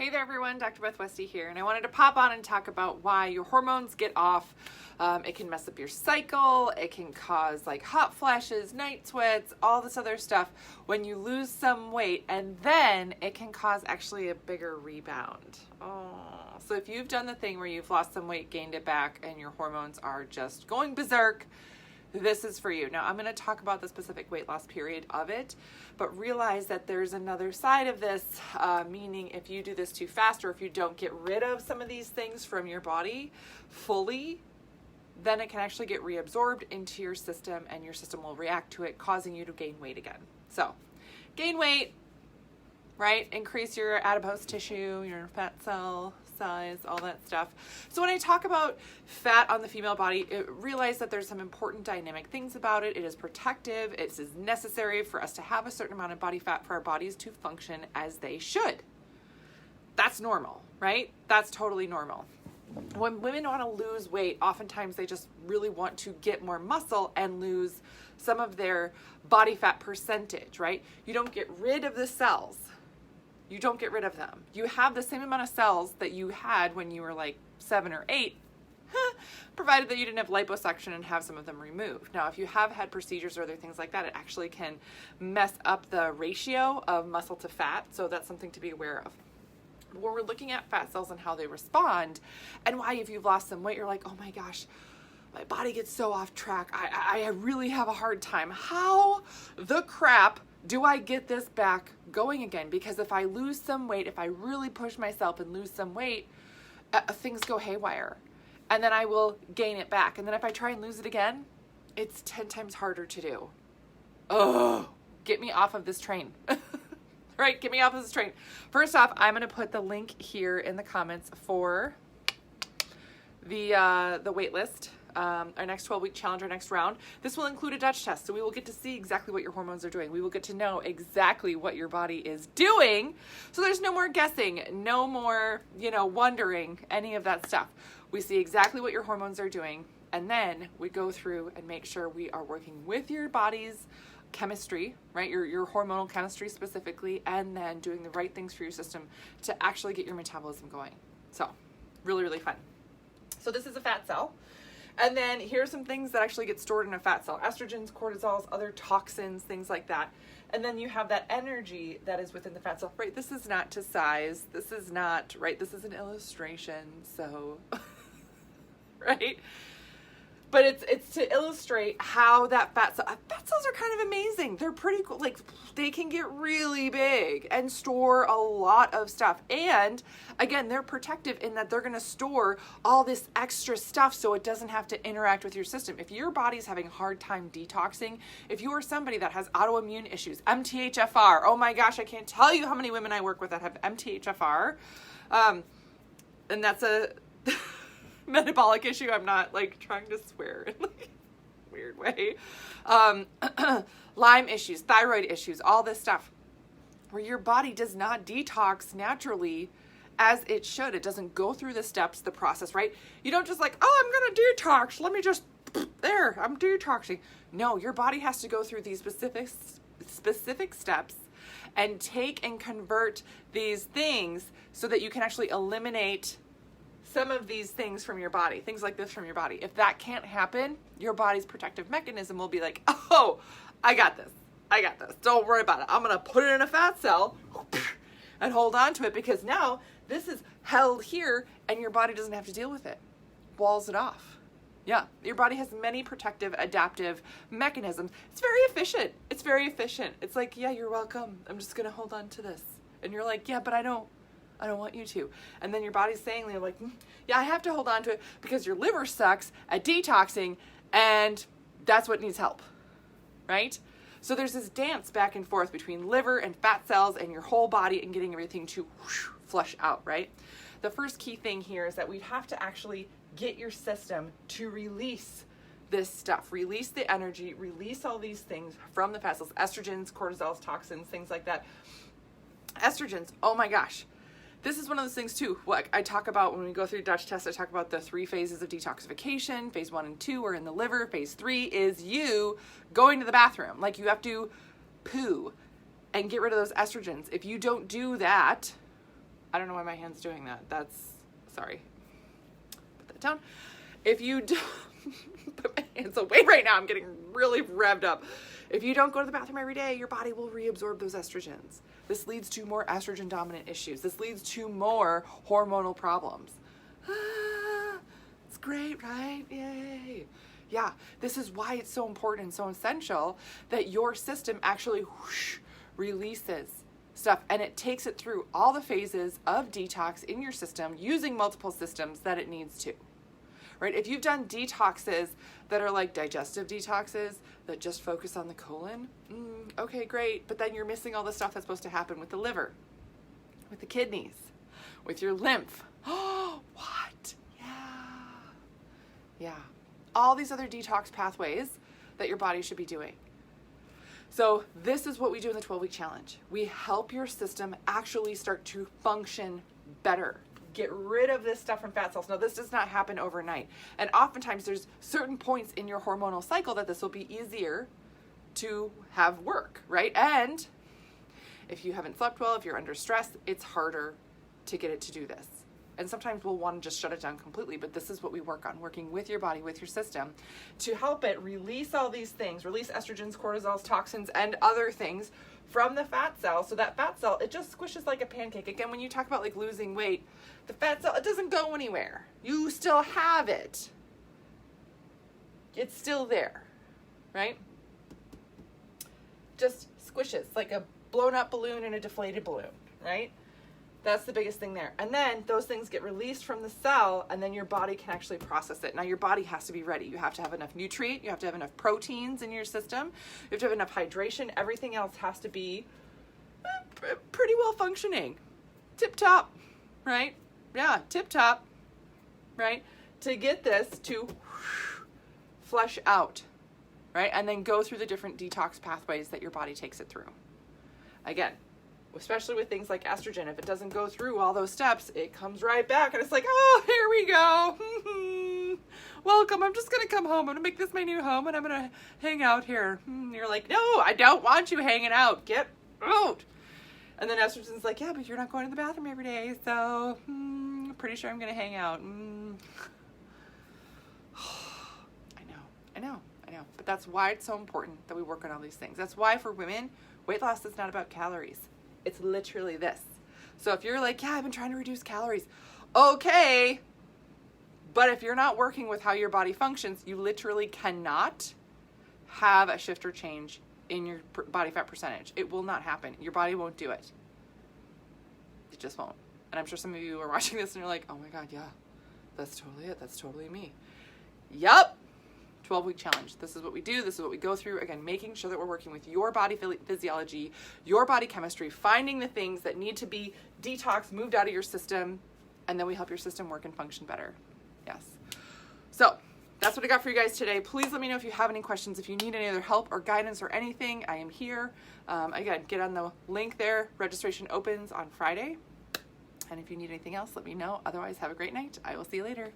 Hey there everyone, Dr. Beth Westy here, and I wanted to pop on and talk about why your hormones get off. It can mess up your cycle, it can cause like hot flashes, night sweats, all this other stuff when you lose some weight, and then it can cause actually a bigger rebound. So if you've done the thing where you've lost some weight, gained it back, and your hormones are just going berserk, this is for you. Now, I'm going to talk about the specific weight loss period of it, but realize that there's another side of this, meaning if you do this too fast or if you don't get rid of some of these things from your body fully, then it can actually get reabsorbed into your system and your system will react to it, causing you to gain weight again. So, gain weight, right? Increase your adipose tissue, your fat cell size, all that stuff. So when I talk about fat on the female body, realize that there's some important dynamic things about it. It is protective. It is necessary for us to have a certain amount of body fat for our bodies to function as they should. That's normal, right? That's totally normal. When women want to lose weight, oftentimes they just really want to get more muscle and lose some of their body fat percentage, right? You don't get rid of the cells. You don't get rid of them. You have the same amount of cells that you had when you were like 7 or 8, provided that you didn't have liposuction and have some of them removed. Now, if you have had procedures or other things like that, it actually can mess up the ratio of muscle to fat. So that's something to be aware of. When we're looking at fat cells and how they respond, and why if you've lost some weight, you're like, oh my gosh, my body gets so off track. I really have a hard time. How the crap do I get this back going again? Because if I lose some weight, if I really push myself and lose some weight, things go haywire. And then I will gain it back. And then if I try and lose it again, it's 10 times harder to do. Oh, get me off of this train. Right? Get me off of this train. First off, I'm going to put the link here in the comments for the Waitlist. Our next 12-week challenge, our next round. This will include a Dutch test, so we will get to see exactly what your hormones are doing. We will get to know exactly what your body is doing, so there's no more guessing, no more, wondering, any of that stuff. We see exactly what your hormones are doing, and then we go through and make sure we are working with your body's chemistry, right? Your hormonal chemistry specifically, and then doing the right things for your system to actually get your metabolism going. So, really, really fun. So this is a fat cell. And then here's some things that actually get stored in a fat cell. Estrogens, cortisols, other toxins, things like that. And then you have that energy that is within the fat cell. Right, this is not to size. This is not, right, this is an illustration. So, right? But it's to illustrate how that fat cells are kind of amazing. They're pretty cool. Like, they can get really big and store a lot of stuff. And again, they're protective in that they're going to store all this extra stuff so it doesn't have to interact with your system. If your body's having a hard time detoxing, if you are somebody that has autoimmune issues, MTHFR, oh my gosh, I can't tell you how many women I work with that have MTHFR. And that's a metabolic issue. I'm not like trying to swear in like a weird way. Lyme issues, thyroid issues, all this stuff where your body does not detox naturally as it should. It doesn't go through the steps, the process, right? You don't just like, oh, I'm going to detox. Let me just, there, I'm detoxing. No, your body has to go through these specific steps and take and convert these things so that you can actually eliminate some of these things from your body, things like this from your body. If that can't happen, your body's protective mechanism will be like, oh, I got this. Don't worry about it. I'm going to put it in a fat cell and hold on to it because now this is held here and your body doesn't have to deal with it. Walls it off. Yeah, your body has many protective, adaptive mechanisms. It's very efficient. It's like, yeah, you're welcome. I'm just going to hold on to this. And you're like, yeah, but I don't want you to. And then your body's saying, like, yeah, I have to hold on to it because your liver sucks at detoxing and that's what needs help, right? So there's this dance back and forth between liver and fat cells and your whole body and getting everything to flush out, right? The first key thing here is that we have to actually get your system to release this stuff, release the energy, release all these things from the fat cells, estrogens, cortisols, toxins, things like that. Estrogens, oh my gosh. This is one of those things too, what I talk about when we go through Dutch tests. I talk about the 3 phases of detoxification. Phase 1 and 2 are in the liver. Phase 3 is you going to the bathroom. Like you have to poo and get rid of those estrogens. If you don't do that, I don't know why my hand's doing that. Sorry. Put that down. If you don't, put my hands away right now, I'm getting really revved up. If you don't go to the bathroom every day, your body will reabsorb those estrogens. This leads to more estrogen dominant issues. This leads to more hormonal problems. It's great, right? Yay. Yeah, this is why it's so important and so essential that your system actually releases stuff, and it takes it through all the phases of detox in your system using multiple systems that it needs to. Right? If you've done detoxes that are like digestive detoxes that just focus on the colon, okay, great. But then you're missing all the stuff that's supposed to happen with the liver, with the kidneys, with your lymph. Oh, what? Yeah. All these other detox pathways that your body should be doing. So this is what we do in the 12-week challenge. We help your system actually start to function better. Get rid of this stuff from fat cells. Now, this does not happen overnight. And oftentimes there's certain points in your hormonal cycle that this will be easier to have work, right? And if you haven't slept well, if you're under stress, it's harder to get it to do this. And sometimes we'll want to just shut it down completely, but this is what we work on, working with your body, with your system, to help it release all these things, release estrogens, cortisols, toxins, and other things from the fat cell. So that fat cell, it just squishes like a pancake. Again, when you talk about like losing weight, the fat cell, it doesn't go anywhere. You still have it. It's still there, right? Just squishes like a blown up balloon and a deflated balloon, right? That's the biggest thing there. And then those things get released from the cell, and then your body can actually process it. Now, your body has to be ready. You have to have enough nutrient. You have to have enough proteins in your system. You have to have enough hydration. Everything else has to be pretty well functioning. Tip top, right? Yeah, tip top, right? To get this to flush out, right? And then go through the different detox pathways that your body takes it through. Again, especially with things like estrogen, if it doesn't go through all those steps, it comes right back and it's like, oh, here we go. Welcome. I'm just going to come home. I'm going to make this my new home and I'm going to hang out here. You're like, no, I don't want you hanging out. Get out. And then estrogen's like, yeah, but you're not going to the bathroom every day. So I'm pretty sure I'm going to hang out. I know. But that's why it's so important that we work on all these things. That's why for women, weight loss is not about calories. It's literally this. So if you're like, yeah, I've been trying to reduce calories. Okay. But if you're not working with how your body functions, you literally cannot have a shift or change in your body fat percentage. It will not happen. Your body won't do it. It just won't. And I'm sure some of you are watching this and you're like, oh my God, yeah, that's totally it. That's totally me. Yup. 12-week challenge. This is what we do. This is what we go through. Again, making sure that we're working with your body physiology, your body chemistry, finding the things that need to be detoxed, moved out of your system, and then we help your system work and function better. Yes. So that's what I got for you guys today. Please let me know if you have any questions. If you need any other help or guidance or anything, I am here. Again, get on the link there. Registration opens on Friday. And if you need anything else, let me know. Otherwise, have a great night. I will see you later.